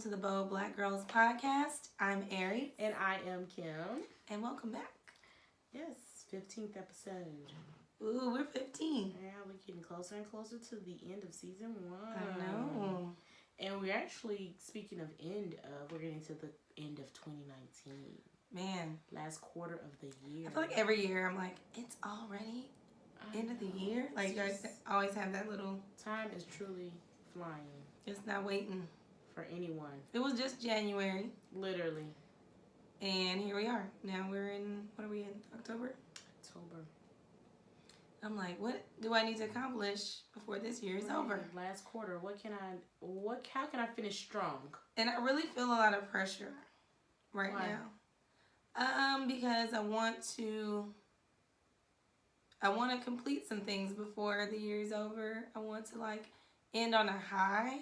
to the Bold Black Girls podcast. I'm Ari. And I am Kim. And welcome back. Yes, 15th episode. Ooh, we're 15. Yeah, we're getting closer and closer to the end of season 1. I know. And we're actually, speaking of we're getting to the end of 2019. Man. Last quarter of the year. I feel like every year I'm like, it's already end of the year. Like, you guys always have that little... Time is truly flying. It's not waiting. For anyone. It was just January. Literally. And here we are. Now we're in, what are we in? October? I'm like, what do I need to accomplish before this year is over? Last quarter. How can I finish strong? And I really feel a lot of pressure right now. Because I want to complete some things before the year is over. I want to end on a high.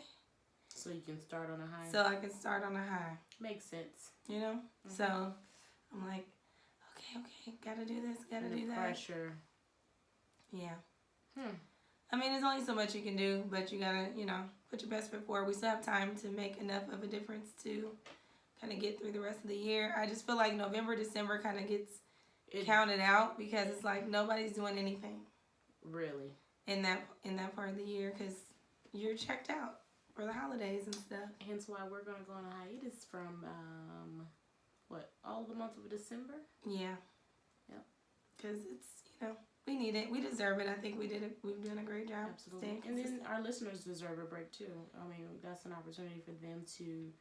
So you can start on a high? So I can start on a high. Makes sense. You know? Mm-hmm. So I'm like, okay, gotta do this, gotta do that. Pressure. Yeah. I mean, there's only so much you can do, but you gotta, put your best foot forward. We still have time to make enough of a difference to kind of get through the rest of the year. I just feel like November, December kind of gets counted out because it's like nobody's doing anything. Really? In that part of the year because you're checked out for the holidays and stuff. Hence why we're going to go on a hiatus from, all the month of December? Yeah. Yep. Because it's, we need it. We deserve it. I think we've done a great job. Absolutely. And then our listeners deserve a break too. I mean, that's an opportunity for them to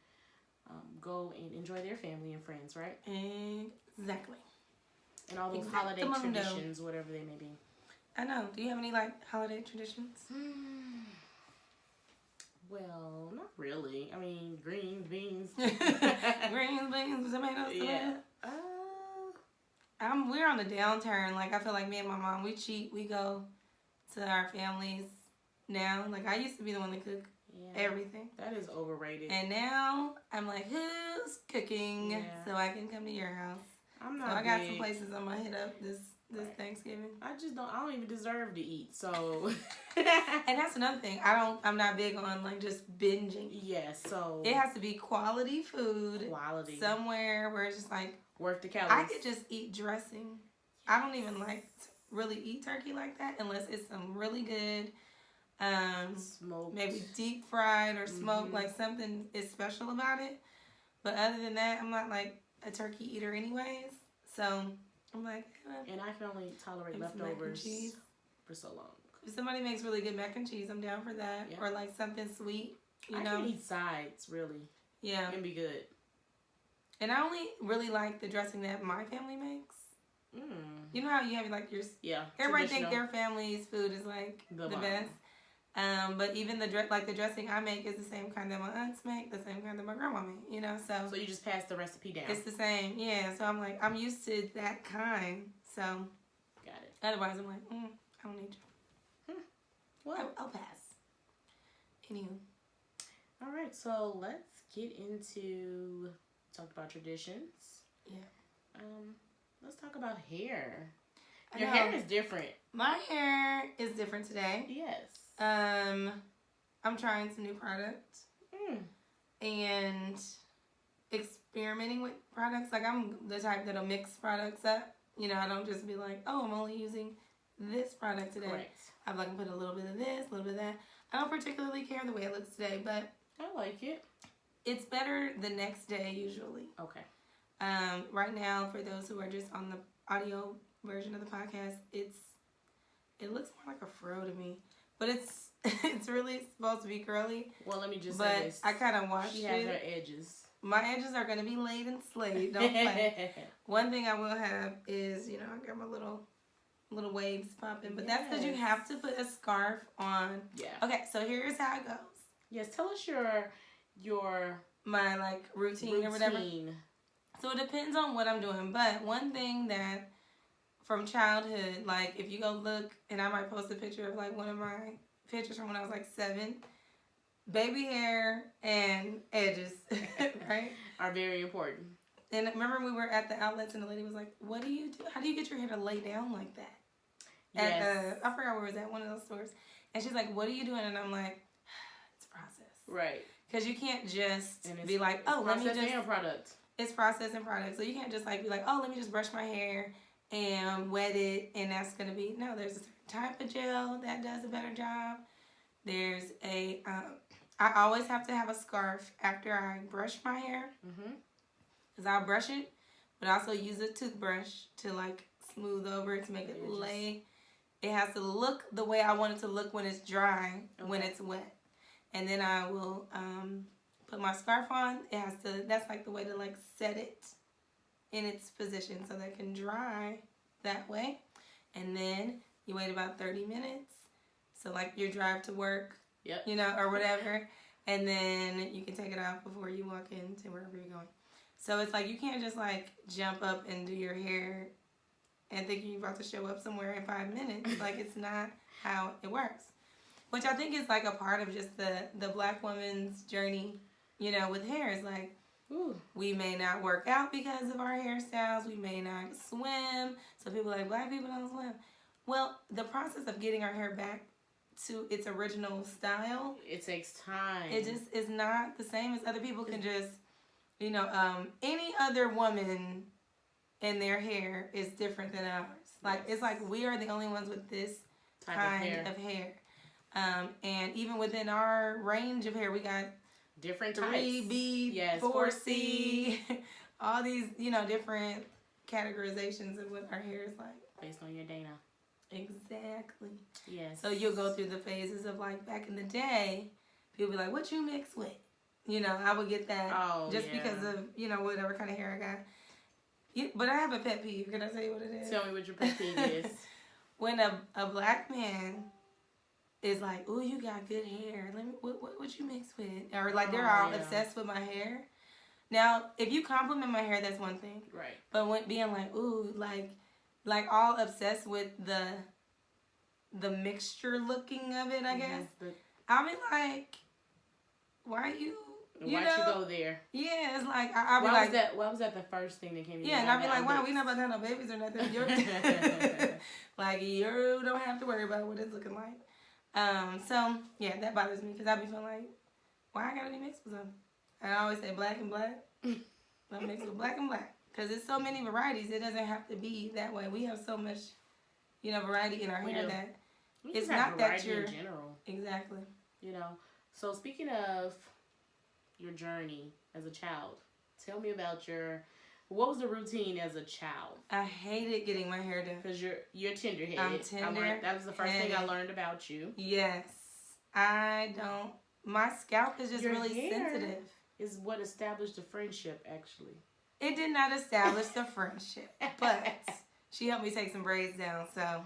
go and enjoy their family and friends, right? Exactly. And all those holiday traditions, whatever they may be. I know. Do you have any, holiday traditions? Well, not really. I mean, greens, beans. Greens, beans, tomatoes. Yeah. We're on the downturn. I feel like me and my mom, we cheat. We go to our families now. I used to be the one to cook everything. That is overrated. And now I'm like, who's cooking so I can come to your house? I'm not. So I got some places I'm gonna hit up this Thanksgiving. I don't even deserve to eat. So. And that's another thing. I'm not big on just binging. Yes. So. It has to be quality food. Quality. Somewhere where it's just worth the calories. I could just eat dressing. I don't even really eat turkey like that unless it's some really good smoked, maybe deep fried or smoked, something is special about it. But other than that, I'm not a turkey eater anyways. So I'm and I can only tolerate leftovers for so long. If somebody makes really good mac and cheese, I'm down for that. Yeah. Or something sweet. I can eat sides, really. Yeah. It can be good. And I only really like the dressing that my family makes. You know how you have everybody think their family's food is the best. But even the dressing I make is the same kind that my aunts make, the same kind that my grandma make. So you just pass the recipe down. It's the same, yeah. So I'm used to that kind. So got it. Otherwise I'm I don't need you. Well, I'll pass. Anywho. All right, so let's get into. Talked about traditions. Yeah. Let's talk about hair. Your hair is different. My hair is different today. Yes. I'm trying some new products. And experimenting with products. I'm the type that'll mix products up. I don't just be I'm only using this product today. Correct. I'm put a little bit of this, a little bit of that. I don't particularly care the way it looks today, but I like it. It's better the next day usually. Okay. Right now, for those who are just on the audio version of the podcast, it looks more like a fro to me, but it's really supposed to be curly. Well, let me just say this. But I kind of washed it. She has her edges. My edges are going to be laid and slayed. Don't play. One thing I will have is, I got my little waves popping, but that's because you have to put a scarf on. Yeah. Okay, so here's how it goes. Yes, tell us my routine or whatever. So it depends on what I'm doing, but one thing that from childhood, if you go look, and I might post a picture of one of my pictures from when I was 7, baby hair and edges, right, are very important. And remember we were at the outlets and the lady was like, "What do you do? How do you get your hair to lay down like that?" Yes. I forgot where it was at, one of those stores, and she's like, "What are you doing?" And I'm like, "It's a process." Right. Because you can't just And be like, oh, let me just... Processed product. It's processed and product. So you can't just like be like, oh, let me just brush my hair and wet it and that's going to be... No, there's a certain type of gel that does a better job. There's a... I always have to have a scarf after I brush my hair. Because I'll brush it, but also use a toothbrush to like smooth over it to make it lay. It has to look the way I want it to look when it's dry, when it's wet. And then I will put my scarf on. It has to, that's like the way to like set it in its position so that it can dry that way. And then you wait about 30 minutes. So like your drive to work, you know, or whatever. And then you can take it off before you walk into wherever you're going. So it's like you can't just like jump up and do your hair and think you're about to show up somewhere in 5 minutes. Like it's not how it works. Which I think is like a part of just the Black woman's journey, you know, with hair. Is like, we may not work out because of our hairstyles. We may not swim. So people are like, Black people don't swim. Well, the process of getting our hair back to its original style, it takes time. It just is not the same as other people can just, you know, any other woman and their hair is different than ours. Like, it's like we are the only ones with this kind of hair. And even within our range of hair, we got different types. 3B, 4C, all these, you know, different categorizations of what our hair is like. Based on your Dana. Exactly. Yes. So you'll go through the phases of like back in the day, people be like, what you mix with? You know, I would get that because of, you know, whatever kind of hair I got. Yeah, but I have a pet peeve. Can I tell you what it is? Tell me what your pet peeve is. When a Black man is like, "Ooh, you got good hair. Let me what you mix with?" Or like they're all obsessed with my hair. Now, if you compliment my hair, that's one thing. Right. But when being like, "Ooh, like all obsessed with the mixture looking of it," I guess. I'll be like, "Why you?" Why'd you go there? Yeah, it's like I'll be like, why was that the first thing that came to your mind? Yeah, and I'll be like, wow, we not about to have no babies or nothing. Like you don't have to worry about what it's looking like. So yeah, that bothers me because I be feeling like, why I gotta be mixed with something? I always say black and black. I'm mixed with black and black because there's so many varieties. It doesn't have to be that way. We have so much, you know, variety in our hair that it's not that you're in general. Exactly. You know. So speaking of your journey as a child, tell me about what was the routine as a child? I hated getting my hair done because you're tender-headed. I'm tender. That was the first thing I learned about you. Yes, I don't. My scalp is just really sensitive. Is what established the friendship, actually. It did not establish the friendship, but she helped me take some braids down, so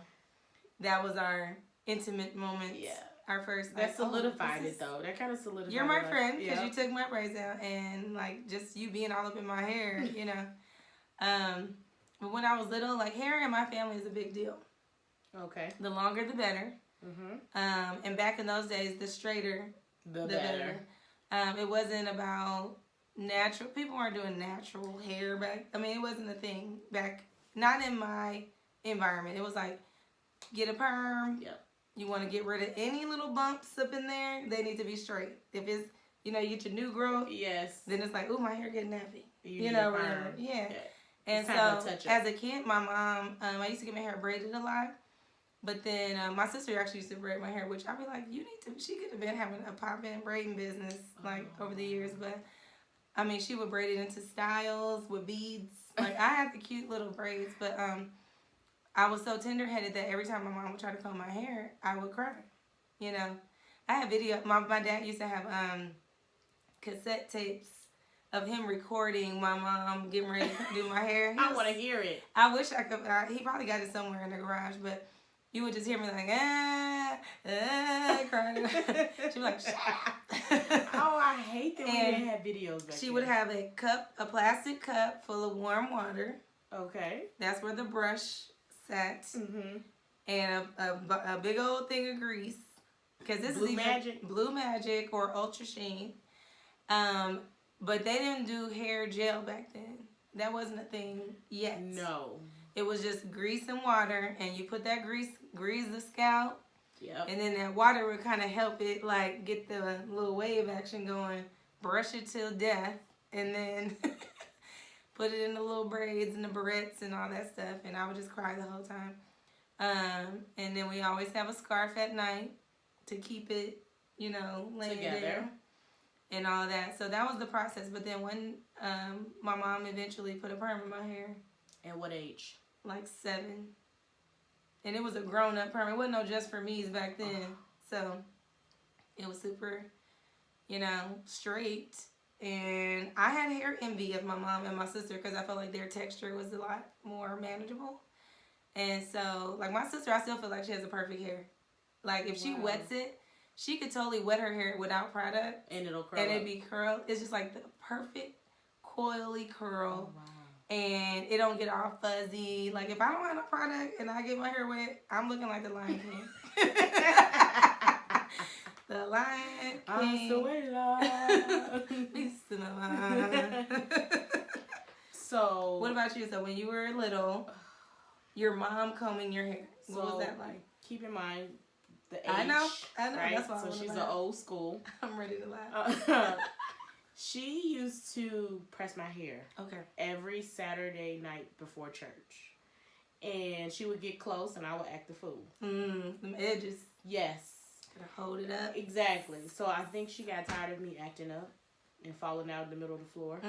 that was our intimate moment. Yeah. Our first. That solidified it, though. That kind of solidified it. You're my friend because you took my braids out, and like just you being all up in my hair, you know. But when I was little, like hair in my family is a big deal. Okay. The longer, the better. And back in those days, the straighter, the better. It wasn't about natural. People weren't doing natural hair back. I mean, it wasn't a thing back. Not in my environment. It was like get a perm. Yep. You want to get rid of any little bumps up in there, they need to be straight. If it's, you know, you get your new growth, then it's like, ooh, my hair getting nappy. You know, whatever. Yeah. And so, as a kid, my mom, I used to get my hair braided a lot. But then my sister actually used to braid my hair, which I'd be like, you need to, she could have been having a pop-in braiding business, like, over the years. But, I mean, she would braid it into styles with beads. Like, I had the cute little braids, but, I was so tender-headed that every time my mom would try to comb my hair, I would cry. You know, I had video. My dad used to have cassette tapes of him recording my mom getting ready to do my hair. I want to hear it. I wish I could. He probably got it somewhere in the garage, but you would just hear me like, crying. She'd be like, shut up. Oh, I hate that we didn't have videos back She would have a plastic cup full of warm water. Okay. That's where the brush sat. And a big old thing of grease. Because this is even Blue Magic or Ultra Sheen. But they didn't do hair gel back then. That wasn't a thing yet. No. It was just grease and water, and you put that grease the scalp. Yep. And then that water would kind of help it, like, get the little wave action going brush it till death, and then put it in the little braids and the barrettes and all that stuff, and I would just cry the whole time. And then we always have a scarf at night to keep it, laying together there and all that. So that was the process. But then when my mom eventually put a perm in my hair. At what age? Like 7. And it was a grown-up perm. It wasn't no just for me's back then. So it was super, straight. And I had hair envy of my mom and my sister because I felt like their texture was a lot more manageable. And so, like, my sister, I still feel like she has a perfect hair. Like, if she wets it, she could totally wet her hair without product. And it'll curl. And it'd be curled. It's just like the perfect coily curl. Oh, wow. And it don't get all fuzzy. Like, if I don't have no product and I get my hair wet, I'm looking like the Lion King. The Lion King. I'm so in love. So, what about you? So, when you were little, your mom combing your hair. What was that like? Keep in mind the age. I know. Right? That's why so she's an old school. I'm ready to laugh. She used to press my hair. Okay. Every Saturday night before church. And she would get close and I would act the fool. Them edges. Yes. Gotta hold it up. Exactly. So I think she got tired of me acting up and falling out in the middle of the floor.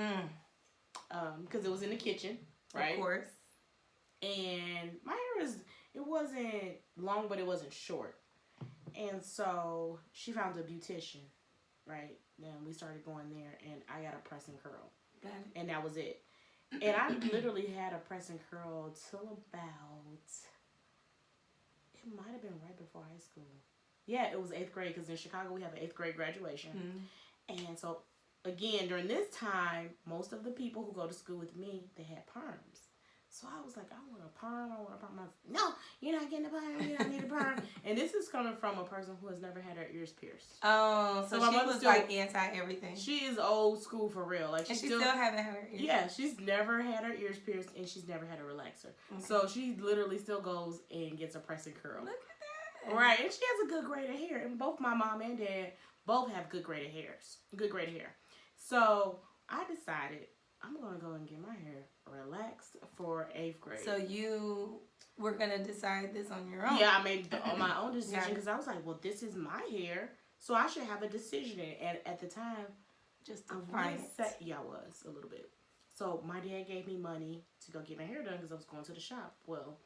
Because it was in the kitchen, right? Of course. And my hair it wasn't long, but it wasn't short. And so she found a beautician, right? Then we started going there, and I got a press and curl. Got it. And that was it. And I literally had a press and curl till about, it might have been right before high school. Yeah, it was 8th grade, because in Chicago we have an 8th grade graduation. And so, again, during this time, most of the people who go to school with me, they had perms. So I was like, I want a perm. No, you're not getting a perm. You don't need a perm. And this is coming from a person who has never had her ears pierced. Oh, so my she was still, like anti-everything. She is old school for real. Like, she still haven't had her ears pierced. Yeah, she's never had her ears pierced, and she's never had a relaxer. Okay. So she literally still goes and gets a press and curl. Look at that. Right, and she has a good grade of hair. And both my mom and dad both have good grade of hair. So I decided I'm going to go and get my hair relaxed for 8th grade. So you were going to decide this on your own? Yeah, I made my own decision because I was like, well, this is my hair, so I should have a decision in it. And at the time, yeah, I was a little bit. So my dad gave me money to go get my hair done because I was going to the shop. Well,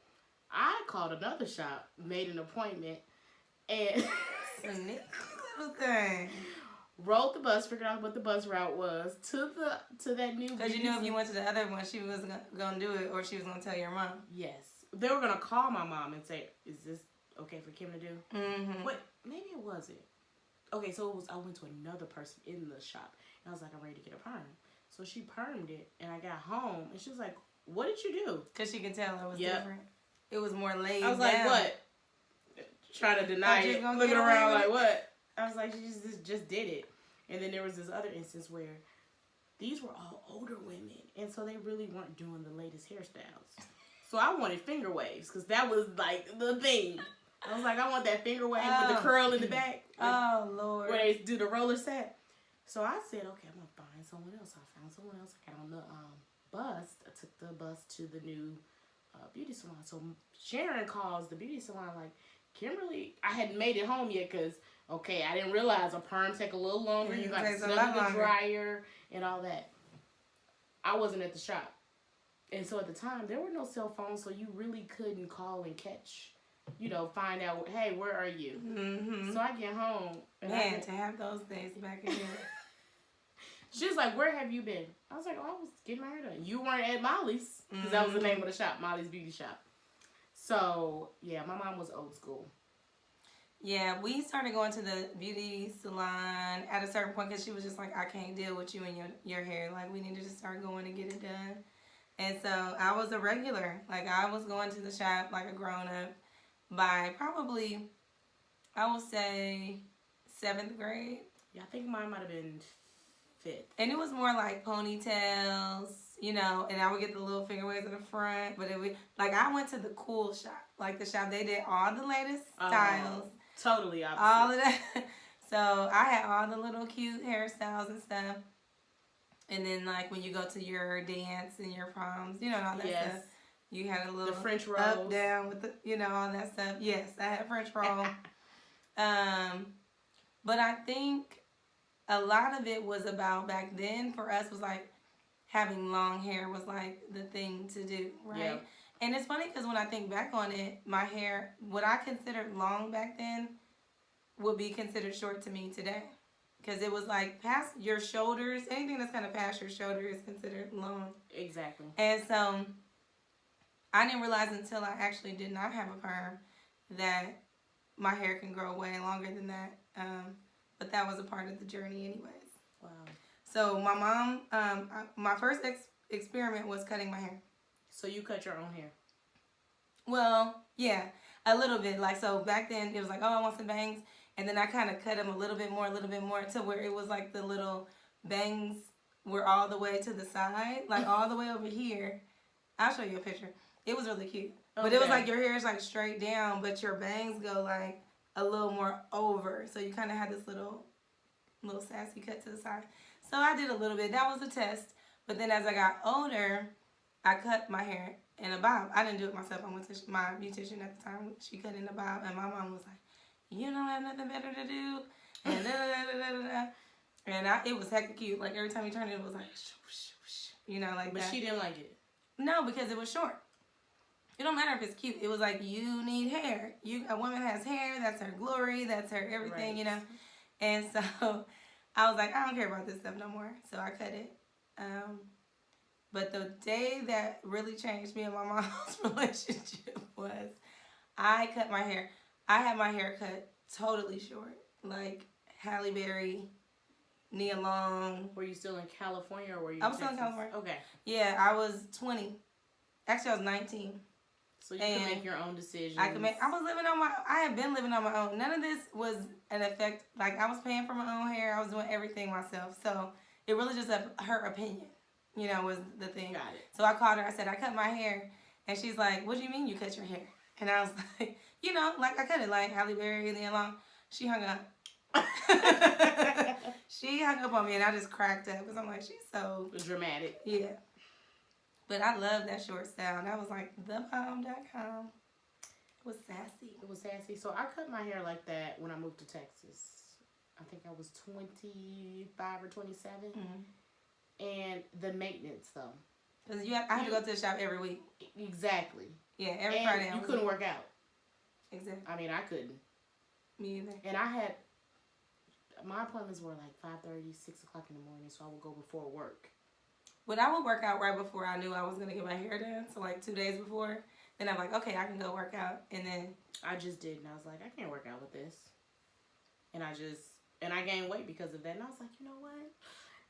I called another shop, made an appointment, and little thing. Rode the bus, figured out what the bus route was to that new. Because you knew if you went to the other one, she was gonna do it, or she was gonna tell your mom. Yes, they were gonna call my mom and say, "Is this okay for Kim to do?" Mm-hmm. Wait, maybe it wasn't. Okay, so it was. I went to another person in the shop, and I was like, "I'm ready to get a perm." So she permed it, and I got home, and she was like, "What did you do?" Because she could tell it was different. It was more laid down. I was like, "What?" Trying to deny it, looking around like, "What?" I was like, "She just did it." And then there was this other instance where these were all older women, and so they really weren't doing the latest hairstyles. So I wanted finger waves because that was like the thing. I was like, I want that finger wave with the curl in the back. Oh, Lord. Where they do the roller set. So I said, okay, I'm going to find someone else. I found someone else. I got on the bus. I took the bus to the new beauty salon. So Sharon calls the beauty salon like, Kimberly, I hadn't made it home yet because, okay, I didn't realize a perm take a little longer. You got to snug the dryer and all that. I wasn't at the shop. And so at the time, there were no cell phones, so you really couldn't call and catch, find out, hey, where are you? Mm-hmm. So I get home. And to have those days back again. She was like, where have you been? I was like, oh, I was getting my hair done. You weren't at Molly's, because that was the name of the shop, Molly's Beauty Shop. So, yeah, my mom was old school. Yeah, we started going to the beauty salon at a certain point because she was just like, I can't deal with you and your hair. Like, we need to just start going and get it done. And so I was a regular. Like, I was going to the shop like a grown-up by probably, I would say, 7th grade. Yeah, I think mine might have been 5th. And it was more like ponytails, and I would get the little finger waves in the front. But it would, like, I went to the cool shop. Like, the shop, they did all the latest styles. Totally opposite. All of that. So I had all the little cute hairstyles and stuff. And then, like, when you go to your dance and your proms, you know, all that Yes. stuff. You had a little The French rolls. up, down with the, you know, all that stuff. Yes, I had a French roll. But I think a lot of it was about back then for us was like having long hair was like the thing to do, right? Yeah. And it's funny because when I think back on it, my hair, what I considered long back then would be considered short to me today. Because it was like past your shoulders, anything that's kind of past your shoulder is considered long. Exactly. And so I didn't realize until I actually did not have a perm that my hair can grow way longer than that. But that was a part of the journey anyways. Wow. So my mom, my first experiment was cutting my hair. So you cut your own hair? Well, yeah, a little bit. Like, so back then it was like, oh, I want some bangs. And then I kind of cut them a little bit more to where it was like the little bangs were all the way to the side, like all the way over here. I'll show you a picture. It was really cute. Okay. But it was like your hair is like straight down, but your bangs go like a little more over. So you kind of had this little sassy cut to the side. So I did a little bit. That was a test. But then as I got older, I cut my hair in a bob. I didn't do it myself. I went to my beautician at the time. She cut in a bob. And my mom was like, you don't have nothing better to do. And And it was hecka cute. Like every time you turned it, it was like, you know, like but that. But she didn't like it. No, because it was short. It don't matter if it's cute. It was like, you need hair. A woman has hair. That's her glory. That's her everything, right. You know. And so I was like, I don't care about this stuff no more. So I cut it. But the day that really changed me and my mom's relationship was I cut my hair. I had my hair cut totally short. Like Halle Berry, Nia Long. Were you still in California or were you I was still in California. Okay. Yeah, I was 20. Actually, I was 19. So you could make your own decisions. I had been living on my own. None of this was an effect. Like, I was paying for my own hair. I was doing everything myself. So it really just her opinion, you know, was the thing. Got it. So I called her. I said, I cut my hair. And she's like, what do you mean you cut your hair? And I was like, you know, like I cut it like Halle Berry and Nia Long. She hung up. She hung up on me and I just cracked up because I'm like, she's so dramatic. Yeah. But I love that short style. That was like thebomb.com. It was sassy. It was sassy. So I cut my hair like that when I moved to Texas. I think I was 25 or 27. Mm-hmm. And the maintenance though. Because I had to go to the shop every week. Exactly. Yeah, every Friday. You couldn't work out. Exactly. I mean, I couldn't. Me either. And my appointments were like 5:30, 6 o'clock in the morning, so I would go before work. But I would work out right before I knew I was going to get my hair done. So like 2 days before. Then I'm like, okay, I can go work out. And then I just did. And I was like, I can't work out with this. And I gained weight because of that. And I was like, you know what?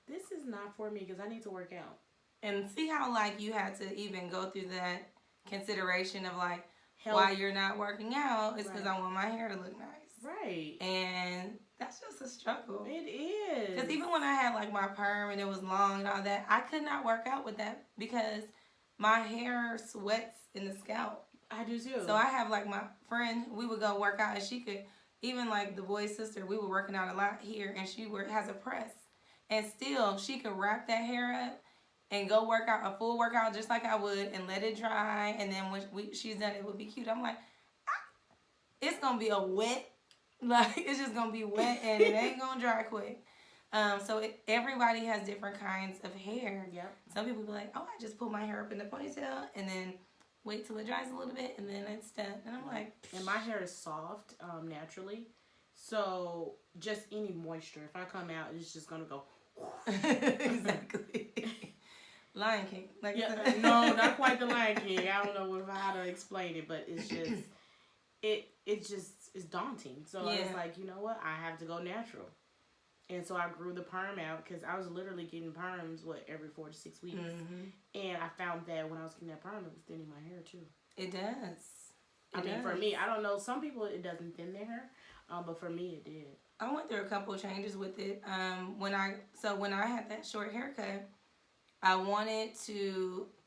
This is not for me because I need to work out. And see how like you had to even go through that consideration of like, health. Why you're not working out is because I want my hair to look nice. Right. And that's just a struggle. It is. Because even when I had like my perm and it was long and all that, I could not work out with that because my hair sweats in the scalp. I do too. So I have like my friend, we would go work out and she could, even like the boy's sister, we were working out a lot here and she has a press. And still, she could wrap that hair up and go work out a full workout just like I would and let it dry. And then when she's done, it would be cute. I'm like, it's going to be a wet, like it's just going to be wet and it ain't going to dry quick. So everybody has different kinds of hair. Yep. Some people be like, oh, I just pull my hair up in the ponytail and then wait till it dries a little bit and then it's done. And I'm like. And my hair is soft naturally. So just any moisture, if I come out, it's just going to go. Exactly. Lion King. Like yeah, no, not quite the Lion King. I don't know how to explain it, but it's just it's daunting. So I was like, you know what? I have to go natural. And so I grew the perm out because I was literally getting perms every 4 to 6 weeks. Mm-hmm. And I found that when I was getting that perm, it was thinning my hair too. It does. I mean, for me, I don't know. Some people it doesn't thin their hair, but for me it did. I went through a couple of changes with it. When I had that short haircut, I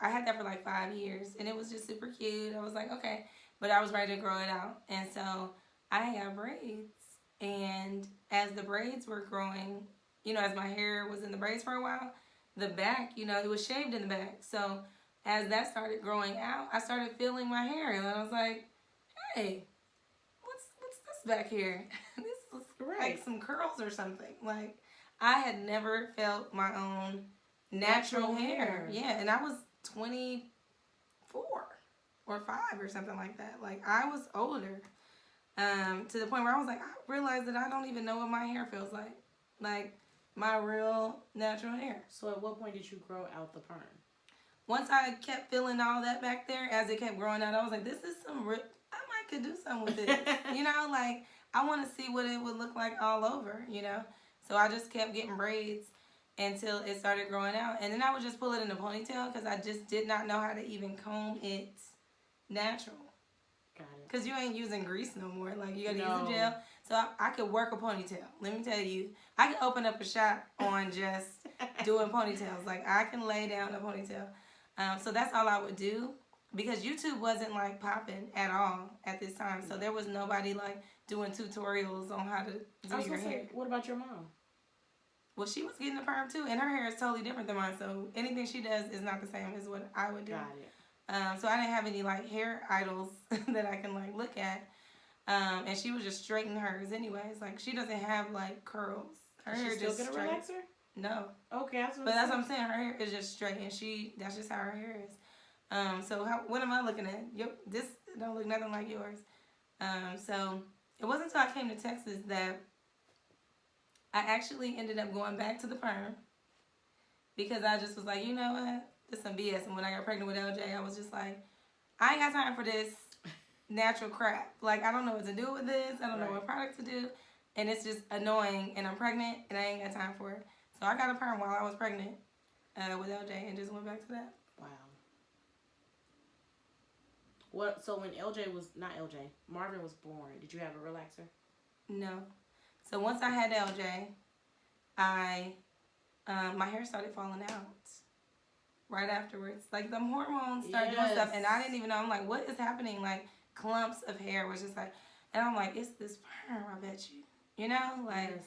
had that for like 5 years and it was just super cute. I was like, okay, but I was ready to grow it out. And so I got braids And as the braids were growing, as my hair was in the braids for a while, the back, it was shaved in the back. So as that started growing out, I started feeling my hair, and I was like, hey, what's this back here? This looks like some curls or something. Like, I had never felt my own natural hair. Yeah, and I was 24 or 5 or something like that. Like, I was older. To the point where I was like, I realized that I don't even know what my hair feels like. Like, my real natural hair. So at what point did you grow out the perm? Once I kept feeling all that back there, as it kept growing out, I was like, this is I might could do something with this. Like, I want to see what it would look like all over, So I just kept getting braids until it started growing out. And then I would just pull it in a ponytail because I just did not know how to even comb it natural. Got it. Because you ain't using grease no more. Like, you got to use a gel. So I could work a ponytail. Let me tell you. I can open up a shop on just doing ponytails. Like, I can lay down a ponytail. So that's all I would do. Because YouTube wasn't, like, popping at all at this time. So there was nobody, like, doing tutorials on how to do your hair. What about your mom? Well, she was getting a perm, too. And her hair is totally different than mine. So anything she does is not the same as what I would do. Got it. So I didn't have any, like, hair idols that I can, like, look at. And she was just straightening hers anyways. Like, she doesn't have, like, curls. Her hair is just straight. Still get a relaxer? No. Okay, but that's what I'm saying. Her hair is just straight, and that's just how her hair is. So what am I looking at? This don't look nothing like yours. So it wasn't until I came to Texas that I actually ended up going back to the perm because I just was like, you know what? This is some BS. And when I got pregnant with LJ, I was just like, I ain't got time for this natural crap. Like, I don't know what to do with this. I don't know what product to do. And it's just annoying. And I'm pregnant, and I ain't got time for it. So I got a perm while I was pregnant with LJ and just went back to that. Wow. So when Marvin was born, did you have a relaxer? No. So once I had LJ, my hair started falling out right afterwards. Like, the hormones started doing stuff, and I didn't even know. I'm like, what is happening? Like, clumps of hair was just like, and I'm like, it's this perm, I bet you. Like,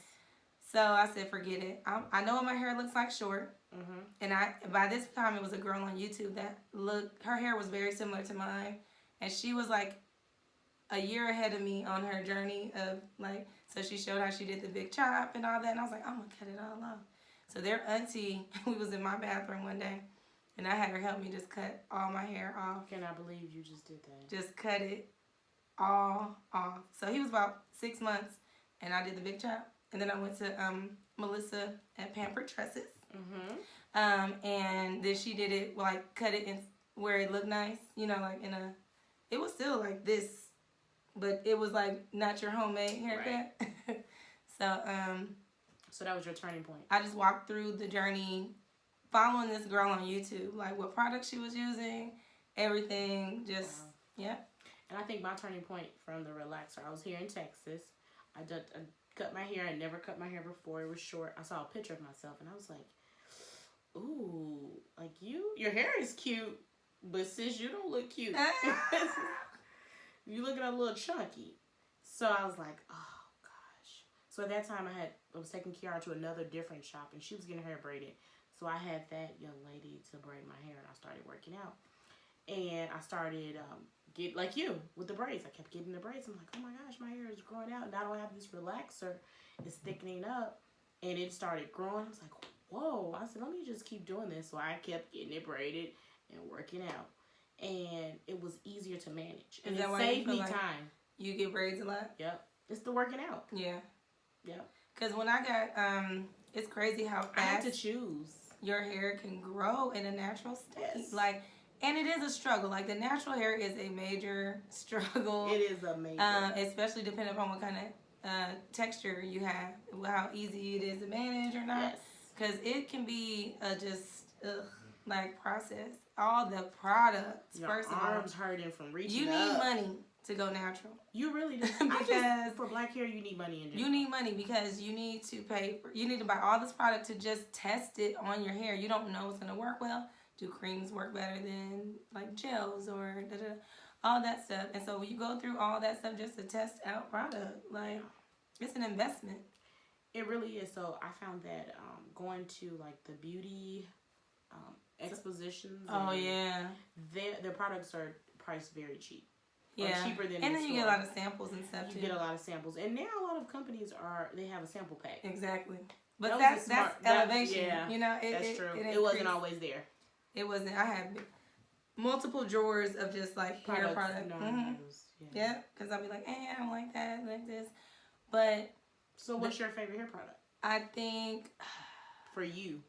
so I said, forget it. I know what my hair looks like short. Mm-hmm. And by this time, it was a girl on YouTube that her hair was very similar to mine. And she was like a year ahead of me on her journey of, like, so she showed how she did the big chop and all that. And I was like, I'm going to cut it all off. So their auntie, we was in my bathroom one day, and I had her help me just cut all my hair off. Can I believe you just did that? Just cut it all off. So he was about 6 months, and I did the big chop. And then I went to Melissa at Pampered Tresses. Mm-hmm. And then she did it, like, cut it in where it looked nice. Like it was still like this, but it was like not your homemade haircut. Right. So that was your turning point. I just walked through the journey following this girl on YouTube, like what products she was using, everything, just, yeah. And I think my turning point from the relaxer, I was here in Texas. I cut my hair. I never cut my hair before. It was short. I saw a picture of myself, and I was like, ooh, like your hair is cute, but sis, you don't look cute. You looking a little chunky. So I was like, oh, gosh. So at that time, I was taking Kiara to another different shop, and she was getting her hair braided. So I had that young lady to braid my hair, and I started working out. And I started get like you with the braids. I kept getting the braids. I'm like, oh my gosh, my hair is growing out, and I don't have this relaxer. It's thickening up, and it started growing. I was like, whoa. I said, let me just keep doing this. So I kept getting it braided and working out, and it was easier to manage, and it saved me time. You get braids a lot? Yep. It's the working out. Yeah. Yep. Because when I got, it's crazy how fast I had to choose. Your hair can grow in a natural state. Yes. Like, and it is a struggle. Like, the natural hair is a major struggle. It is a major. Especially depending upon what kind of texture you have, how easy it is to manage or not. Yes. Because it can be like process. All the products. Your first arms of all, hurting from reaching you need money to go natural. You really do. Because for black hair, you need money in general. You need money because you need to you need to buy all this product to just test it on your hair. You don't know what's going to work well. Do creams work better than like gels or all that stuff? And so you go through all that stuff just to test out product. Like, It's an investment. It really is. So I found that going to like the beauty expositions. Oh yeah. Their products are priced very cheap. Yeah. Or cheaper than. And then you get a lot of samples and stuff too. You get a lot of samples, and now a lot of companies they have a sample pack. Exactly. But that's elevation. Yeah. You know, that's true. It wasn't always there. It wasn't. I had multiple drawers of just like hair products. Mm-hmm. Yeah, because I'll be like, I don't like that, like this. But so, what's your favorite hair product? I think for you,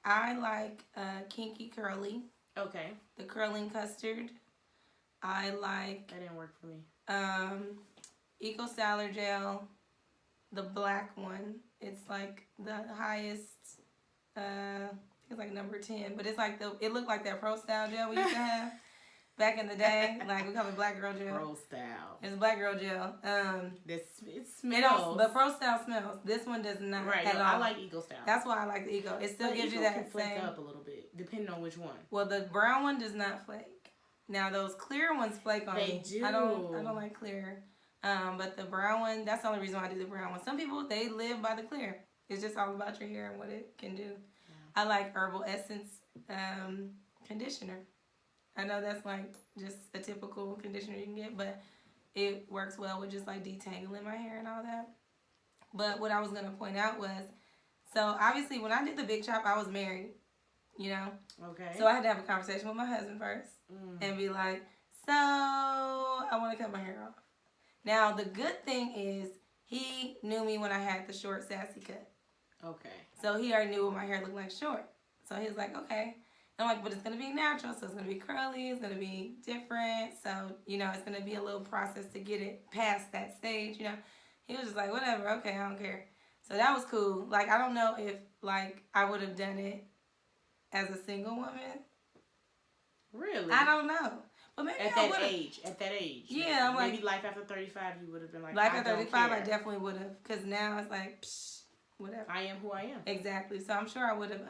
I like Kinky Curly. Okay. The curling custard. I like. That didn't work for me. Eco Styler Gel, the black one. It's like the highest. It's like number 10, but it's like it looked like that Pro Style gel we used to have back in the day. Like we call it Black Girl Gel. Pro Style. It's Black Girl Gel. It smells. The Pro Style smells. This one does not. Right. At all. I like Eco Style. That's why I like the Eco. It still gives you that can flake up a little bit depending on which one. Well, the brown one does not flake. Now those clear ones flake on me. They do. I don't like clear. But the brown one, that's the only reason why I do the brown one. Some people, they live by the clear. It's just all about your hair and what it can do. Yeah. I like Herbal Essence conditioner. I know that's like just a typical conditioner you can get, but it works well with just like detangling my hair and all that. But what I was going to point out was, so obviously when I did the big chop, I was married, you know? Okay. So I had to have a conversation with my husband first and be like, so I want to cut my hair off. Now, the good thing is he knew me when I had the short, sassy cut. Okay. So he already knew what my hair looked like short. So he was like, okay. And I'm like, but it's going to be natural. So it's going to be curly. It's going to be different. So, you know, it's going to be a little process to get it past that stage, you know. He was just like, whatever. Okay, I don't care. So that was cool. Like, I don't know if, like, I would have done it as a single woman. Really? I don't know. But maybe at that age. Yeah, I'm maybe like, life after 35, you would have been like, life after 35, I definitely would have. Because now it's like, psh, whatever. I am who I am. Exactly. So I'm sure I would have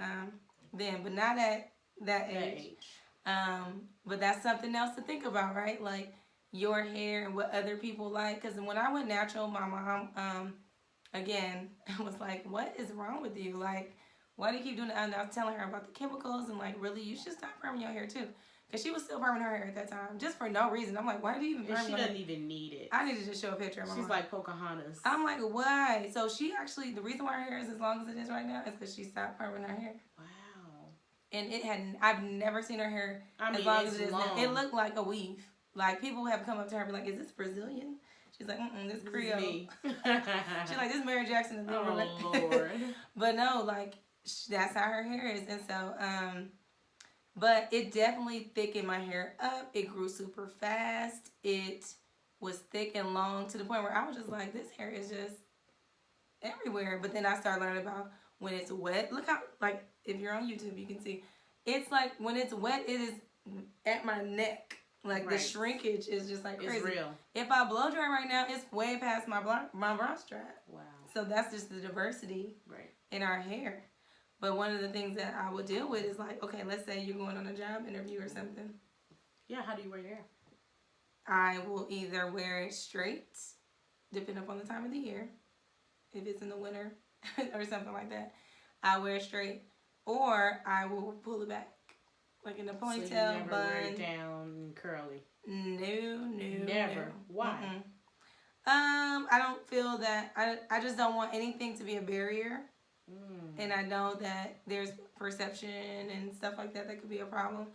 then, but not at that age. But that's something else to think about, right? Like your hair and what other people like. Because when I went natural, my mom, again, was like, what is wrong with you? Like, why do you keep doing that? And I was telling her about the chemicals and like, really, you should stop perming your hair too. Because she was still perming her hair at that time, just for no reason. I'm like, why do you even perm She doesn't even need it. I need to just show a picture of my mom. She's like Pocahontas. I'm like, why? So she actually, the reason why her hair is as long as it is right now is because she stopped perming her hair. Wow. And I've never seen her hair as long as it is now. It looked like a weave. Like, people have come up to her and be like, is this Brazilian? She's like, this Creole. She's like, this Mary Jackson is oh, Lord. But no, like, that's how her hair is. And so, but it definitely thickened my hair up. It grew super fast. It was thick and long to the point where I was just like, this hair is just everywhere. But then I started learning about when it's wet. Look how, like, if you're on YouTube, you can see. It's like, when it's wet, it is at my neck. Like, the shrinkage is just like crazy. It's real. If I blow dry right now, it's way past my bra strap. Wow. So that's just the diversity in our hair. But one of the things that I would deal with is like, okay, let's say you're going on a job interview or something. Yeah, how do you wear your hair? I will either wear it straight, depending upon the time of the year. If it's in the winter or something like that, I wear it straight. Or I will pull it back. Like in a ponytail, so you never wear it down curly? No. Never? Why? I don't feel that, I just don't want anything to be a barrier. And I know that there's perception and stuff like that could be a problem.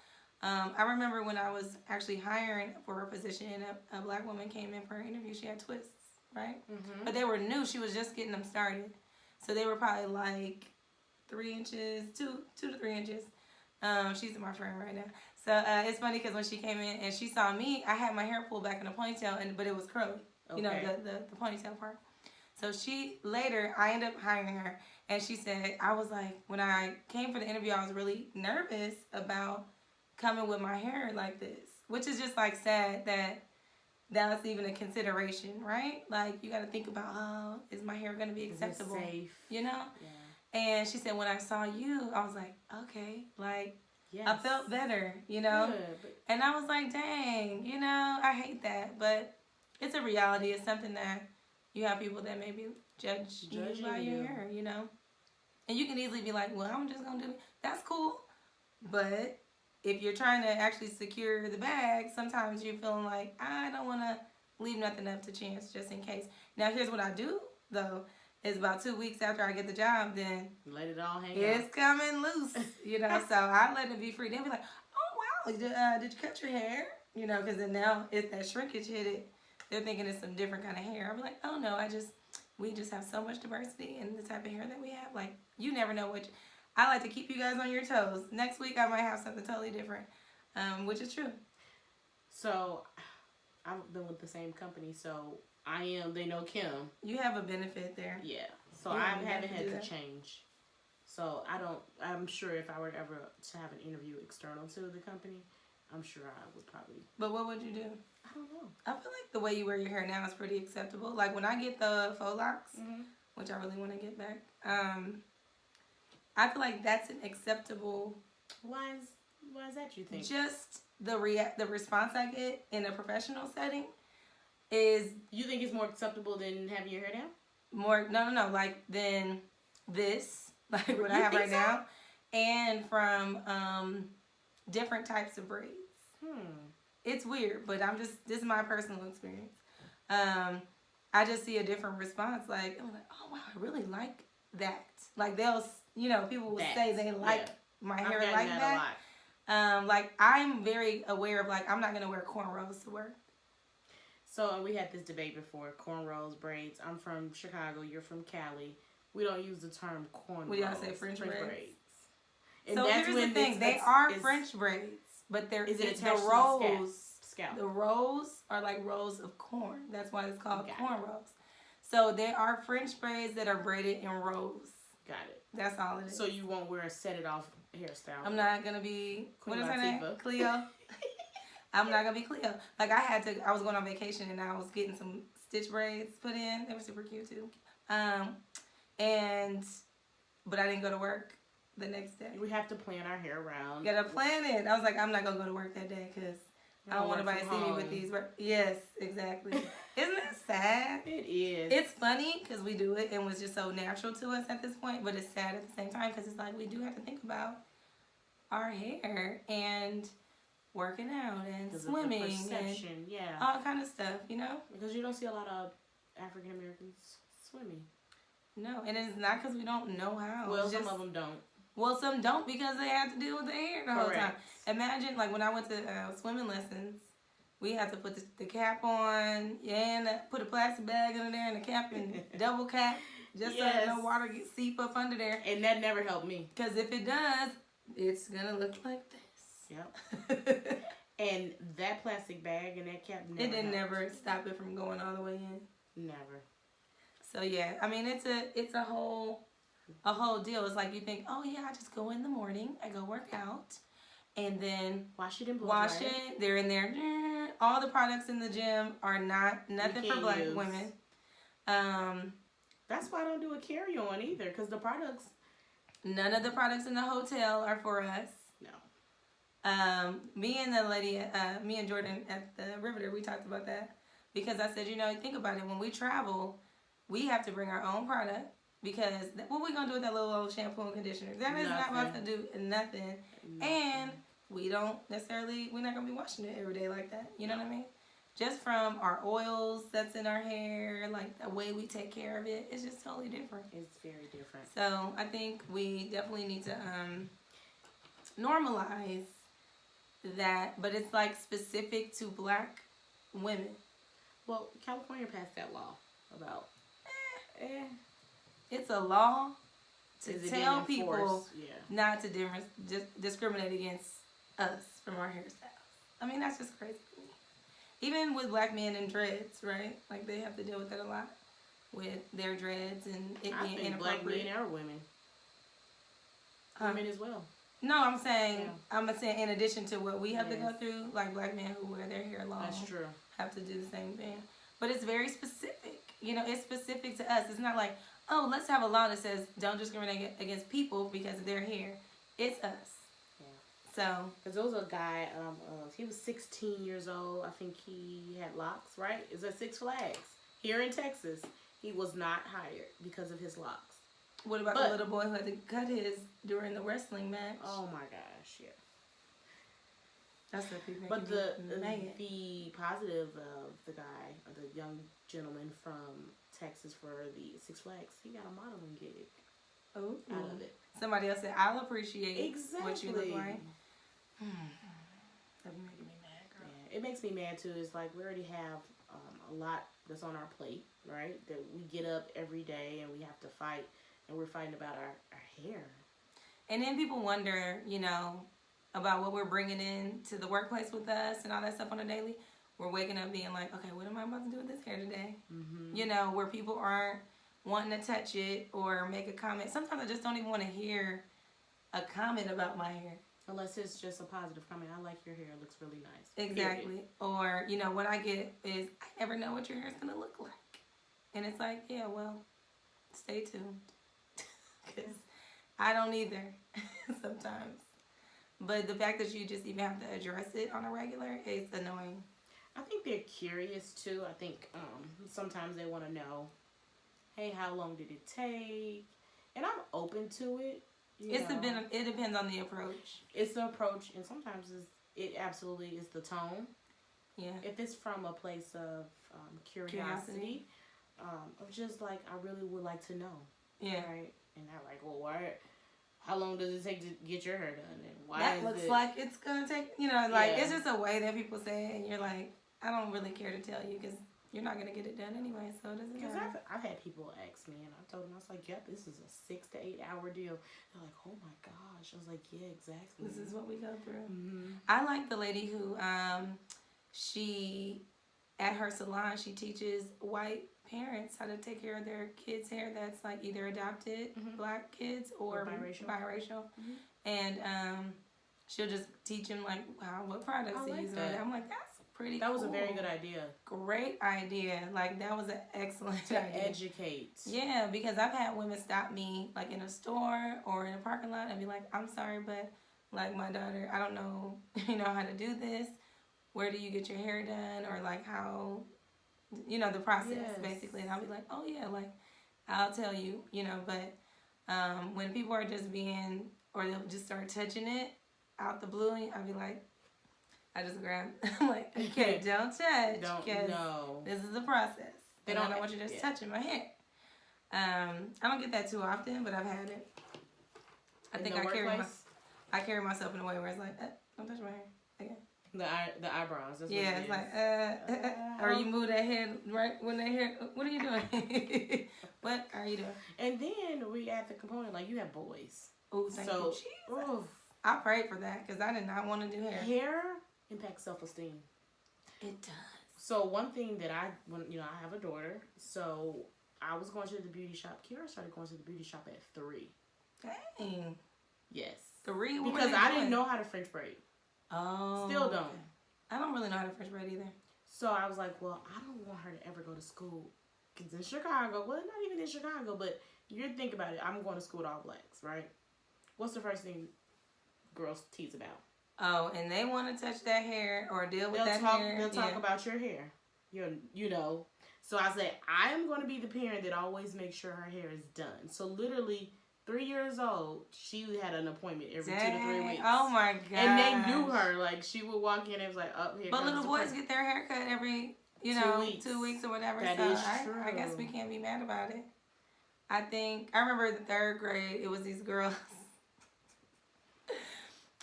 I remember when I was actually hiring for a position, a black woman came in for her interview. She had twists, right? But they were new. She was just getting them started. So they were probably like 3 inches, 2 to 3 inches. She's my friend right now. So it's funny because when she came in and she saw me, I had my hair pulled back in a ponytail, but it was curly. Okay. You know, the ponytail part. So I ended up hiring her. And she said, I was like, when I came for the interview, I was really nervous about coming with my hair like this. Which is just like sad that that's even a consideration, right? Like, you got to think about, oh, is my hair going to be acceptable? Is it safe? You know? Yeah. And she said, when I saw you, I was like, okay, like, yes. I felt better, you know? Good. And I was like, dang, I hate that. But it's a reality. It's something that you have people that maybe judge you Judging by your you. hair, you know. And you can easily be like, well, I'm just gonna do it. That's cool, but if you're trying to actually secure the bag, sometimes you're feeling like I don't want to leave nothing up to chance just in case. Now, here's what I do though: is about 2 weeks after I get the job, then Let it all hang out. it's coming loose, you know. So I let it be free. They'll be like, oh wow, did you cut your hair? You know, because then now if that shrinkage hit it, they're thinking it's some different kind of hair. I'll be like, oh no, we just have so much diversity in the type of hair that we have. Like, you never know what. I like to keep you guys on your toes. Next week I might have something totally different, which is true. So, I've been with the same company, so they know Kim. You have a benefit there. Yeah. So I haven't had to change. So I'm sure if I were ever to have an interview external to the company, I'm sure I would probably. But what would you do? I don't know. I feel like the way you wear your hair now is pretty acceptable. Like when I get the Faux Locs, which I really want to get back, I feel like that's an acceptable. Why is that, you think? Just the response I get in a professional setting is. You think it's more acceptable than having your hair down? No, like than this, like what I have right now, and from different types of braids. It's weird, but this is my personal experience. I just see a different response. Like, I'm like, oh wow, I really like that. Like people will say they like my hair like that. Like I'm very aware of like I'm not gonna wear cornrows to work. So we had this debate before, cornrows, braids. I'm from Chicago. You're from Cali. We don't use the term cornrows. We gotta say French braids. And so here's the thing: they are French braids, but the rows are like rows of corn. That's why it's called cornrows. So they are French braids that are braided in rows. Got it. That's all it is. So you won't wear a set it off hairstyle. I'm not gonna be. Queen What is her name? Latifah. Cleo. I'm not gonna be Cleo. Like I was going on vacation and I was getting some stitch braids put in. They were super cute too. But I didn't go to work the next day. We have to plan our hair around. Gotta plan it. I was like, I'm not gonna go to work that day because I don't want nobody to see me with these. Yes, exactly. Isn't that sad? It is. It's funny because we do it and it was just so natural to us at this point, but it's sad at the same time because it's like we do have to think about our hair and working out and swimming and all kind of stuff, you know? Because you don't see a lot of African Americans swimming. No, and it's not because we don't know how. Well, some of them don't. Well, some don't because they have to deal with the hair the whole time. Imagine, like, when I went to swimming lessons, we had to put the cap on and put a plastic bag under there and a cap and double cap just so no water gets seep up under there. And that never helped me. Because if it does, it's going to look like this. Yep. And that plastic bag and that cap never stop it from going all the way in. Never. So, yeah, I mean, it's a whole deal. It's like you think, oh yeah, I just go in the morning, I go work out, and then wash it. They're in there. All the products in the gym are nothing for black women. That's why I don't do a carry-on either, because none of the products in the hotel are for us. No. Me and Jordan at the Riveter, we talked about that because I said, think about it. When we travel, we have to bring our own product. Because what we gonna do with that little old shampoo and conditioner? That is not about to do nothing. And we're not gonna be washing it every day like that. You know what I mean? Just from our oils that's in our hair, like the way we take care of it, it's just totally different. It's very different. So I think we definitely need to normalize that, but it's like specific to black women. Well, California passed that law about It's a law to tell people not to discriminate against us from our hairstyles. I mean, that's just crazy to me. Even with black men and dreads, right? Like, they have to deal with that a lot with their dreads and it being inappropriate. Black men are women. Women as well. No, I'm saying in addition to what we have to go through, like black men who wear their hair long That's true. have to do the same thing. But it's very specific. It's specific to us. It's not like, oh, let's have a law that says don't discriminate against people because of their hair. It's us. Yeah. So. Because there was a guy, he was 16 years old. I think he had locks, right? It was at Six Flags here in Texas. he was not hired because of his locks. What about the little boy who had to cut his during the wrestling match? Oh my gosh, yeah. That's what people. But the positive of the guy, the young gentleman from Texas for the Six Flags, he got a modeling gig. Oh, out of it. Somebody else said, "I'll appreciate what you look like." That'd be making me mad, girl. Yeah, it makes me mad too. It's like we already have a lot that's on our plate, right? That we get up every day and we have to fight, and we're fighting about our hair. And then people wonder, about what we're bringing in to the workplace with us and all that stuff on a daily. We're waking up being like, okay, what am I about to do with this hair today? Mm-hmm. Where people aren't wanting to touch it or make a comment. Sometimes I just don't even want to hear a comment about my hair. Unless it's just a positive comment. I like your hair. It looks really nice. Exactly. Or, what I get is, I never know what your hair is going to look like. And it's like, yeah, well, stay tuned. Because I don't either sometimes. But the fact that you just even have to address it on a regular is annoying. I think they're curious too. I think sometimes they want to know, hey, how long did it take? And I'm open to it. It depends on the approach. It's the approach, and sometimes it absolutely is the tone. Yeah. If it's from a place of curiosity. Of just like, I really would like to know. Yeah. Right? And they're like, well, why? How long does it take to get your hair done? And why that looks like it's going to take, it's just a way that people say it, and you're like, I don't really care to tell you because you're not going to get it done anyway, so it doesn't matter. Because I've had people ask me, and I told them, I was like, yep, this is a 6 to 8 hour deal. They're like, oh my gosh. I was like, yeah, exactly. This is what we go through. Mm-hmm. I like the lady who, at her salon, she teaches white parents how to take care of their kids' hair that's like either adopted black kids or biracial. Mm-hmm. And she'll just teach them like what products to use. That. I'm like, that's pretty That cool. was a very good idea. Great idea. Like, that was an excellent idea. Educate. Yeah, because I've had women stop me like in a store or in a parking lot and be like, I'm sorry, but like my daughter, I don't know, how to do this. Where do you get your hair done? Or like how, the process basically. And I'll be like, oh yeah, like I'll tell you, but when people are just or they'll just start touching it out the blue, I'll be like, I just grab, I'm like, okay, don't touch. No. This is the process. I don't want you just touching my hair. I don't get that too often, but I've had it. I carry myself in a way where it's like, don't touch my hair again. The eyebrows. That's what it's like, or you move that head right when that hair. What are you doing? What are you doing? And then we add the component like you have boys. Oh, thank you, Jesus. I prayed for that because I did not want to do hair. Hair impacts self-esteem. It does. So one thing that I have a daughter, so I was going to the beauty shop. Kiara started going to the beauty shop at 3. Dang. Yes. 3? Because I didn't know how to French braid. Oh. Still don't. Okay. I don't really know how to French braid either. So I was like, well, I don't want her to ever go to school. Because in Chicago, well, not even in Chicago, but you think about it. I'm going to school with all blacks, right? What's the first thing girls tease about? Oh, and they want to touch that hair or deal with hair. They'll talk about your hair. So I said, I am going to be the parent that always makes sure her hair is done. So literally 3 years old, she had an appointment every 2 to 3 weeks. Oh my God. And they knew her. Like, she would walk in and it was like, oh, here But little boys get their hair cut every, 2 weeks or whatever. That is true. I guess we can't be mad about it. I remember the 3rd grade, it was these girls.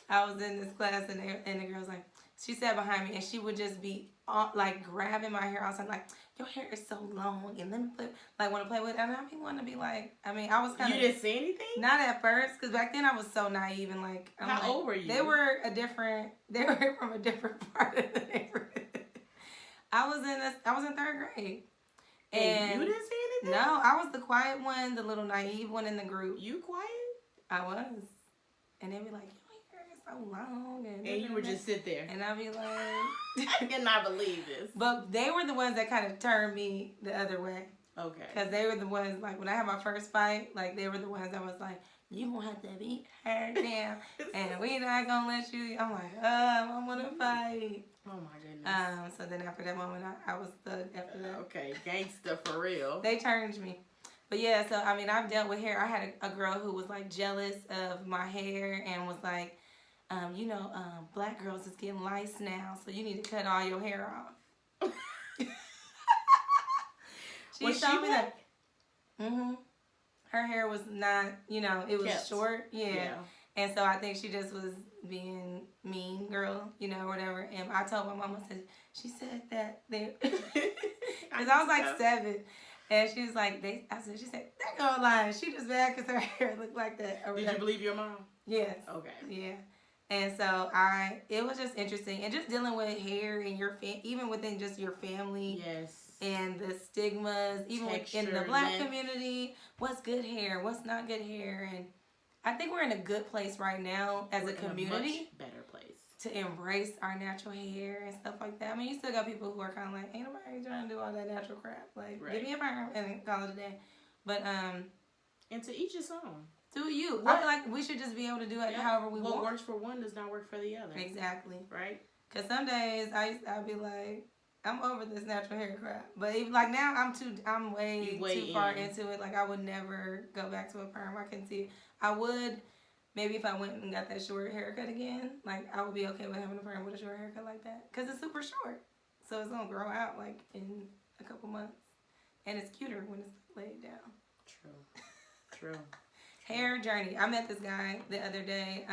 I was in this class and the girl was like, she sat behind me and she would just be like grabbing my hair. I was like, your hair is so long and let me want to play with it. And I want to be like, I was kind of. You didn't say anything? Not at first, because back then I was so naive and like. How old were you? They were from a different part of the neighborhood. I was in 3rd grade. And you didn't say anything? No, I was the quiet one, the little naive one in the group. You quiet? I was. And they'd be like, so long and you would just sit there and I'd be like I cannot believe this. But they were the ones that kind of turned me the other way. Okay. Because they were the ones, like, when I had my first fight, like, they were the ones that was like, you gonna have to beat her down, and we not gonna let you. I'm like, I wanna fight. Oh my goodness. So then after that moment, I was thug after that. Okay, gangsta for real. They turned me. But yeah, so I mean, I've dealt with hair. I had a girl who was like jealous of my hair and was like, black girls is getting lice now, so you need to cut all your hair off. She told me that. Her hair was not, it was short. Yeah. And so I think she just was being mean girl, whatever. And I told my mama, she said that they, because I was like 7. And she was like, she said, that girl lying. She just bad because her hair looked like that. Did you believe your mom? Yes. Okay. Yeah. And so it was just interesting. And just dealing with hair and even within just your family. Yes. And the stigmas, even in the black community, what's good hair, what's not good hair. And I think we're in a good place right now as a community. A much better place. To embrace our natural hair and stuff like that. I mean, you still got people who are kind of like, ain't nobody trying to do all that natural crap. Like, give me a perm and call it a day. But, and to each his own. Do you. I feel like we should just be able to do it however we want. What works for one does not work for the other. Exactly. Right? Because some days I'll be like, I'm over this natural hair crap. But even, like, now I'm way too far into it. Like, I would never go back to a perm. I can see it. I would, maybe if I went and got that short haircut again, like, I would be okay with having a perm with a short haircut like that. Because it's super short. So it's going to grow out, like, in a couple months. And it's cuter when it's laid down. True. Hair journey. I met this guy the other day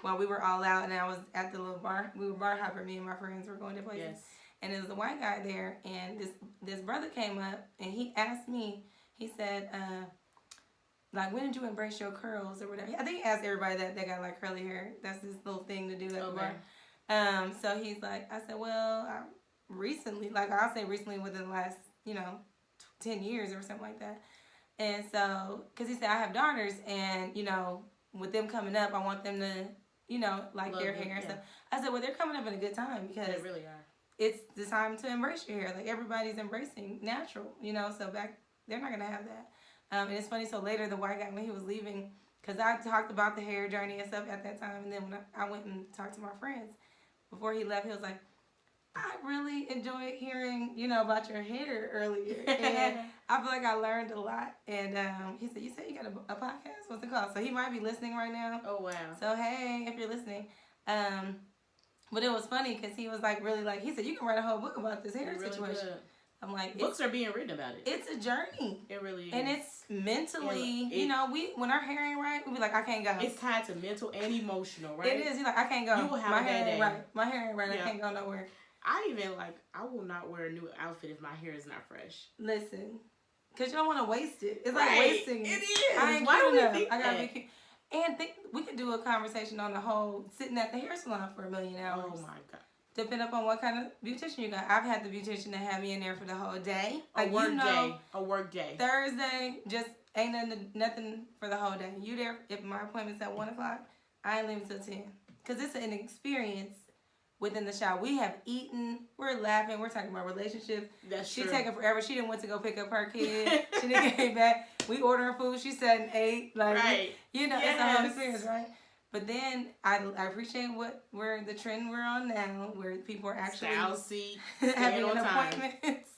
while we were all out, and I was at the little bar. We were bar hopping. Me and my friends were going to places. Yes. And there was a white guy there, and this brother came up, and he asked me, he said, like, when did you embrace your curls or whatever? I think he asked everybody that got, like, curly hair. That's his little thing to do at the bar. So he's like, I said, well, recently, like, I'll say recently within the last, 10 years or something like that. And so, because he said, I have daughters, and, with them coming up, I want them to, like their hair and stuff. I said, well, they're coming up in a good time because they really are. It's the time to embrace your hair. Like, everybody's embracing natural, so they're not going to have that. And it's funny, so later the white guy, when he was leaving, because I talked about the hair journey and stuff at that time, and then when I went and talked to my friends, before he left, he was like, I really enjoyed hearing, about your hair earlier. And I feel like I learned a lot. And he said, you said you got a podcast? What's it called? So he might be listening right now. Oh, wow. So, hey, if you're listening. But it was funny because he was like, really like, he said, you can write a whole book about this hair situation. Good. I'm like, books are being written about it. It's a journey. It really is. And it's mentally, when our hair ain't right, we be like, I can't go. It's tied to mental and emotional, right? It is. You're like, I can't go. You will have a bad day. Right. My hair ain't right. Yeah. I can't go nowhere. I will not wear a new outfit if my hair is not fresh. Listen, because you don't want to waste it. It's like wasting. It is. I ain't Why cute do enough. we think I gotta that? be cute. And we could do a conversation on the whole sitting at the hair salon for 1,000,000 hours. Oh my God. Depending upon what kind of beautician you got. I've had the beautician that had me in there for the whole day. A work day. Thursday, just ain't nothing for the whole day. You there, if my appointment's at 1 o'clock, I ain't leaving till 10. Because it's an experience within the shower. We have eaten, we're laughing, we're talking about relationships. That's true. She taking forever. She didn't want to go pick up her kid. She didn't get back. We ordering food. She sat and ate. Like, right. It's a whole experience, right? But then I appreciate where the trend we're on now, where people are actually having appointments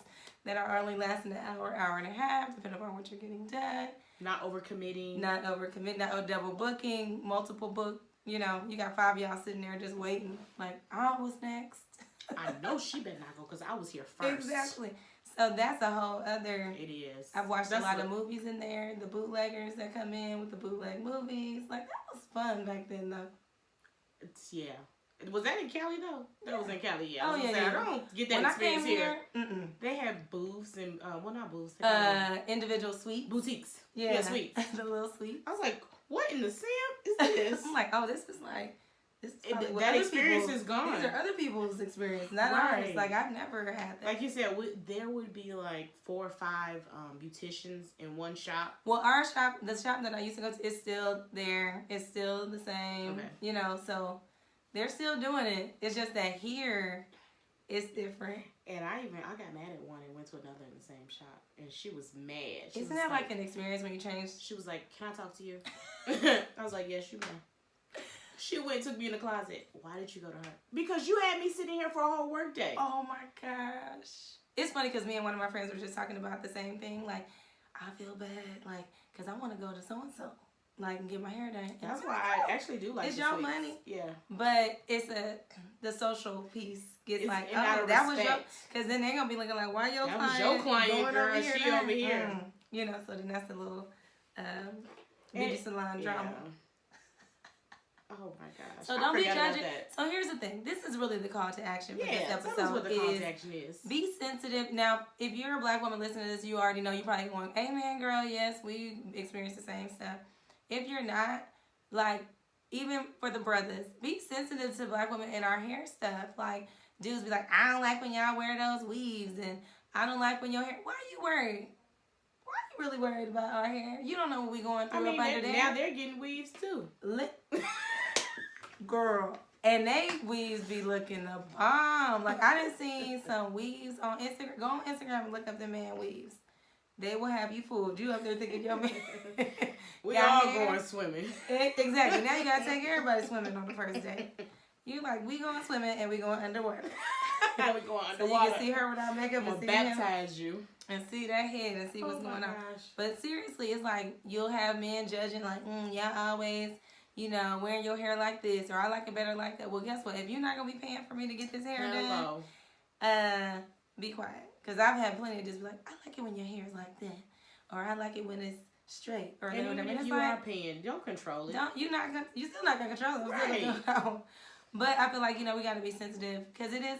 that are only lasting an hour, hour and a half, depending on what you're getting done. Not overcommitting. Not double booking, multiple book. You got 5 of y'all sitting there just waiting. Like, what's next? I know she better not go because I was here first. Exactly. So that's a whole other. It is. I've watched a lot of movies in there. The bootleggers that come in with the bootleg movies. Like, that was fun back then, though. Was that in Cali, though? That was in Cali, yeah. I don't get that experience here. They had booths and, not booths. Individual suites. Boutiques. Yeah, suites. The little suites. I was like, what in the Sam is this? I'm like, this is like... That experience is gone. These are other people's experience, not ours. Like, I've never had that. Like you said, there would be like 4 or 5 beauticians in one shop. Well, our shop, the shop that I used to go to, is still there. It's still the same. Okay. So they're still doing it. It's just that here, it's different. And I got mad at one and went to another in the same shop, and she was mad. Isn't that like an experience when you change? She was like, "Can I talk to you?" I was like, "Yes, you may." She went and took me in the closet. Why did you go to her? Because you had me sitting here for a whole work day. Oh my gosh. It's funny because me and one of my friends were just talking about the same thing. Like, I feel bad, like, because I want to go to so-and-so, like, and get my hair done. That's why I actually do like it's your money. Yeah. But it's the social piece gets like, oh, that was your, because then they're going to be looking like, why your client? That was your client, girl. Over here she over here. You know, so then that's a little beauty salon drama. Oh my gosh. So don't be judging. So here's the thing. This is really the call to action for this episode. Tell us what the call to action is. Be sensitive. Now, if you're a black woman listening to this, you already know you're probably going, amen, girl, yes, we experience the same stuff. If you're not, like, even for the brothers, be sensitive to black women in our hair stuff. Like, dudes be like, I don't like when y'all wear those weaves, and I don't like when your hair. Why are you worried? Why are you really worried about our hair? You don't know what we going through up under there. Now they're getting weaves too. Girl. And they weaves be looking the bomb. Like, I done seen some weaves on Instagram. Go on Instagram and look up the man weaves. They will have you fooled. You up there thinking, yo, man. We all going swimming. Exactly. Now you got to take everybody swimming on the first day. You like, we going swimming and we going underwater. We going underwater. So you can see her without makeup and see baptize you. And see that head and see what's going on. But seriously, it's like, you'll have men judging like, y'all always... you know, wearing your hair like this, or I like it better like that. Well, guess what? If you're not going to be paying for me to get this hair done, be quiet. Because I've had plenty of just be like, I like it when your hair is like that. Or I like it when it's straight. Or and whatever. If you are paying, don't control it. You're still not going to control it. Right. But I feel like, you know, we got to be sensitive. Because it is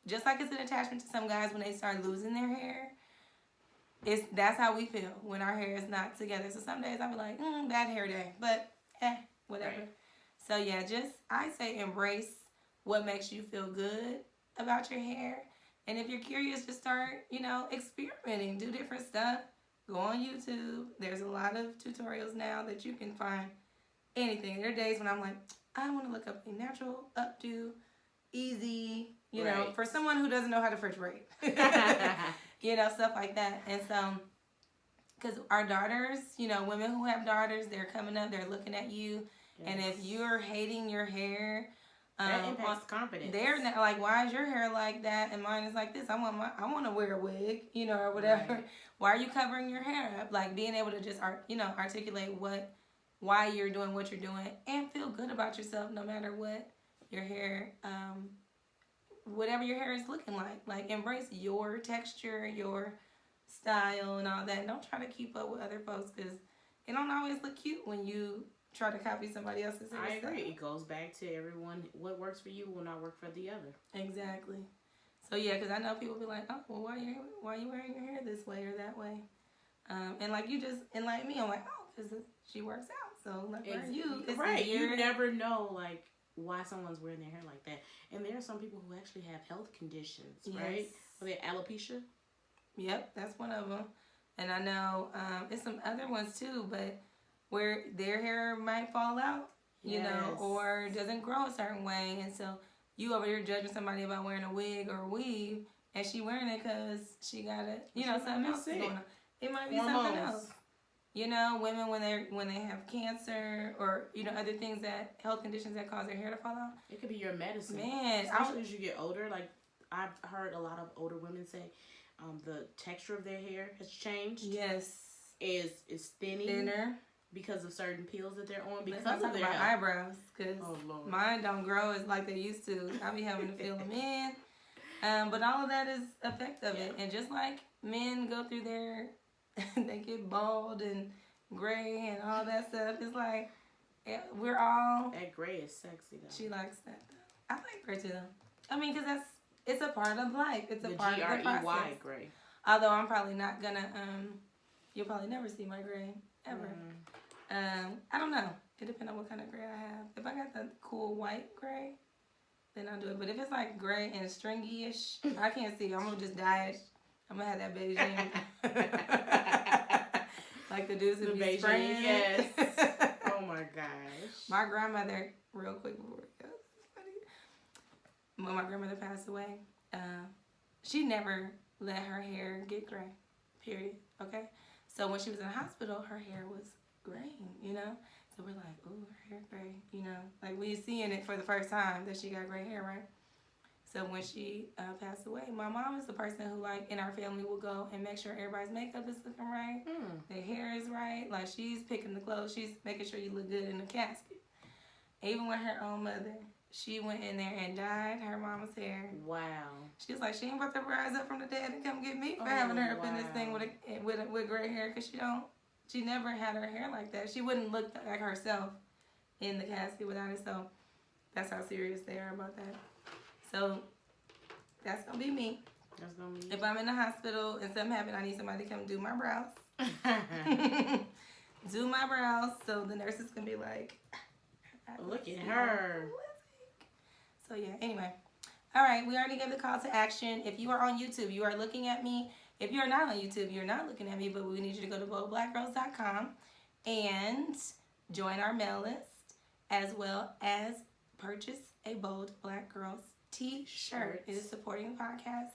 just like it's an attachment to some guys when they start losing their hair. That's how we feel when our hair is not together. So some days I'll be like, bad hair day. But whatever. Right. So yeah, I say embrace what makes you feel good about your hair. And if you're curious to start, you know, experimenting, do different stuff, go on YouTube. There's a lot of tutorials now that you can find anything. There are days when I'm like, I want to look up a natural updo, easy, you know, for someone who doesn't know how to French braid. You know, stuff like that. And so, because our daughters, you know, women who have daughters, they're coming up, they're looking at you. Yes. And if you're hating your hair, that impacts confidence. They're not like, why is your hair like that and mine is like this? I want to wear a wig, you know, or whatever. Right. Why are you covering your hair up? Like, being able to just, articulate why you're doing what you're doing and feel good about yourself no matter what your hair, whatever your hair is looking like. Like, embrace your texture, your style and all that. And don't try to keep up with other folks because it don't always look cute when you try to copy somebody else's hair. I agree. It goes back to everyone. What works for you will not work for the other. Exactly. So yeah, because I know people be like, oh, well, why are you wearing your hair this way or that way? And like like me, I'm like, oh, because she works out. So like, where are you? Right. You never know like why someone's wearing their hair like that. And there are some people who actually have health conditions, right? Are they alopecia? Yep, that's one of them. And I know it's some other ones too, but where their hair might fall out, you know, or doesn't grow a certain way. And so you over here judging somebody about wearing a wig or a weave, and she wearing it because she got something else going on. It might be something else. You know, women when they have cancer or, you know, other things health conditions that cause their hair to fall out. It could be your medicine. Man. Especially as you get older. Like, I've heard a lot of older women say the texture of their hair has changed. Yes. Is thinning. Thinner. Because of certain peels that they're on. Because Let's of their eyebrows. Because mine don't grow as like they used to. I be having to fill them in. But all of that is effect of it. And just like men go through they get bald and gray and all that stuff. It's like, we're all... That gray is sexy, though. She likes that, though. I like gray, too, though. I mean, because it's a part of life. It's a part of the process. G-R-E-Y gray. Although I'm probably not going to... you'll probably never see my gray, ever. I don't know. It depends on what kind of gray I have. If I got the cool white gray, then I'll do it. But if it's like gray and stringy-ish, I can't see. I'm going to just dye it. I'm going to have that Beijing. Like the dudes who be spraying. Yes. Oh my gosh. My grandmother, real quick before we go, this is funny. When my grandmother passed away, she never let her hair get gray, period, okay? So when she was in the hospital, her hair was graying, you know? So we're like, ooh, her hair gray, you know? Like, we seeing it for the first time that she got gray hair, right? So when she passed away, my mom is the person who, like, in our family will go and make sure everybody's makeup is looking right, their hair is right. Like, she's picking the clothes. She's making sure you look good in the casket. Even with her own mother, she went in there and dyed her mama's hair. Wow. She was like, she ain't about to rise up from the dead and come get me for having her up in this thing with gray hair, because she never had her hair like that. She wouldn't look like herself in the casket without it. So that's how serious they are about that. So that's gonna be me. That's gonna be. If I'm in the hospital and something happened, I need somebody to come do my brows. Do my brows, so the nurses can be like, look at her. So yeah, anyway. All right, we already gave the call to action. If you are on YouTube, you are looking at me. If you're not on YouTube, you're not looking at me, but we need you to go to boldblackgirls.com and join our mail list, as well as purchase a Bold Black Girls t-shirt. It is supporting the podcast.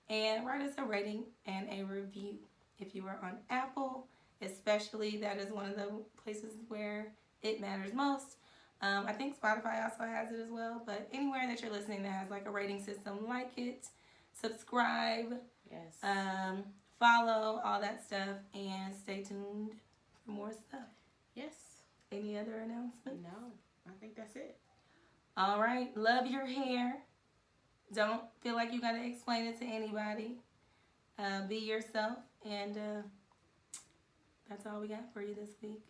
And write us a rating and a review. If you are on Apple, especially, that is one of the places where it matters most. I think Spotify also has it as well, but anywhere that you're listening that has like a rating system, like it, subscribe, yes, follow, all that stuff, and stay tuned for more stuff. Yes. Any other announcements? No, I think that's it. All right, love your hair. Don't feel like you gotta explain it to anybody. Be yourself, and that's all we got for you this week.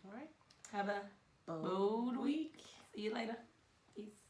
All right. Have a bold week. See you later. Peace.